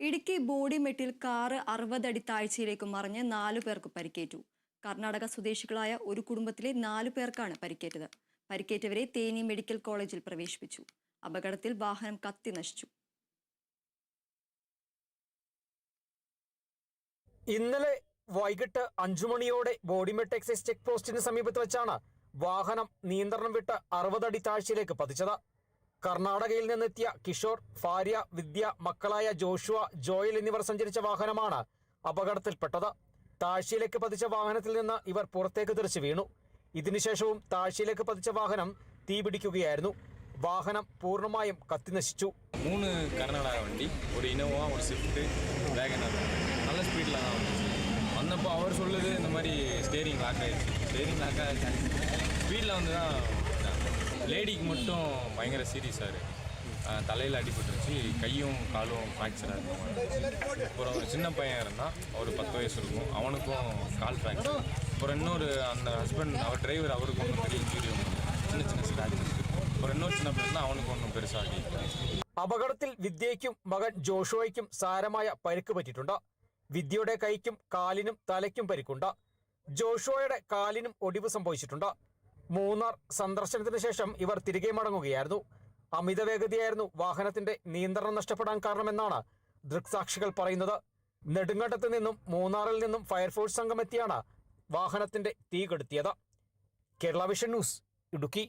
Idukki ബോഡിമെട്ടിൽ car 60 അടി താഴ്ചയിലേക്ക് മറിഞ്ഞ് 4 പേർക്ക് പരിക്കേറ്റു. കർണാടക സ്വദേശികളായ ഒരു കുടുംബത്തിലെ 4 പേർക്കാണ് പരിക്കേറ്റത്. പരിക്കേറ്റവരെ തേനി മെഡിക്കൽ കോളേജിൽ പ്രവേശിപ്പിച്ചു. അപകടത്തിൽ വാഹനം കത്തി നശിച്ചു. ഇന്നലെ വൈകിട്ട് 5 മണിയോടെ ബോഡിമെട്ട് എക്സൈസ് ചെക്ക് പോസ്റ്റിന് സമീപത്ത് വെച്ചാണ് വാഹനം നിയന്ത്രണം വിട്ട് 60 അടി താഴ്ചയിലേക്ക് പതിച്ചത്. കർണാടകയിൽ നിന്നെത്തിയ കിഷോർ, ഭാര്യ വിദ്യ, മക്കളായ ജോഷുവ, ജോയൽ എന്നിവർ സഞ്ചരിച്ച വാഹനമാണ് അപകടത്തിൽപ്പെട്ടത്. താഴ്ചയിലേക്ക് പതിച്ച വാഹനത്തിൽ നിന്ന് ഇവർ പുറത്തേക്ക് തെറിച്ചു വീണു. ഇതിനുശേഷവും താഴ്ചയിലേക്ക് പതിച്ച വാഹനം തീപിടിക്കുകയായിരുന്നു. വാഹനം പൂർണ്ണമായും കത്തിനശിച്ചു. 3 കർണാടക വണ്ടി, ഒരു ഇനോവ, ഒരു സ്വിഫ്റ്റ്, வேகனர் நல்ல ஸ்பீடில் தான் வந்துச்சு. வந்தப்போ அவர் சொல்லுது இந்த மாதிரி ஸ்டேரிங் லாக் ஆகிடுச்சு. ஸ்டேரிங் லாக் ஆகிடுச்சு ஸ்பீடில் வந்து தான் லேடிக்கு மட்டும் பயங்கர சீரியஸாக இருக்குது. தலையில் அடிபட்டுருச்சு, கையும் காலும் ஃப்ராக்சராக இருக்கும். அப்புறம் ஒரு சின்ன பையன் இருந்தான், ஒரு 10 வயசு இருக்கும், அவனுக்கும் கால் ஃப்ராக்சர். அப்புறம் இன்னொரு அந்த ஹஸ்பண்ட், அவர் டிரைவர், அவருக்கு ஒன்றும் பெரிய இன்ஜுரி ஒன்றும் சின்ன சின்ன ஸ்க்ராச்சஸ். அப்புறம் இன்னொரு சின்ன பையன் தான், அவனுக்கு ஒன்றும் பெருசாக. അപകടത്തിൽ വിദ്യയ്ക്കും മകൻ ജോഷുവയ്ക്കും സാരമായ പരിക്ക് പറ്റിയിട്ടുണ്ട്. വിദ്യയുടെ കൈക്കും കാലിനും തലയ്ക്കും പരിക്കുണ്ട്. ജോഷുവയുടെ കാലിനും ഒടിവ് സംഭവിച്ചിട്ടുണ്ട്. മൂന്നാർ സന്ദർശനത്തിന് ശേഷം ഇവർ തിരികെ മടങ്ങുകയായിരുന്നു. അമിത വേഗതയായിരുന്നു വാഹനത്തിന്റെ നിയന്ത്രണം നഷ്ടപ്പെടാൻ കാരണമെന്നാണ് ദൃക്സാക്ഷികൾ പറയുന്നത്. നെടുങ്കണ്ടത്ത് നിന്നും മൂന്നാറിൽ നിന്നും ഫയർഫോഴ്സ് സംഘം എത്തിയാണ് വാഹനത്തിന്റെ തീ കെടുത്തിയത്. Kerala Vision News, Idukki.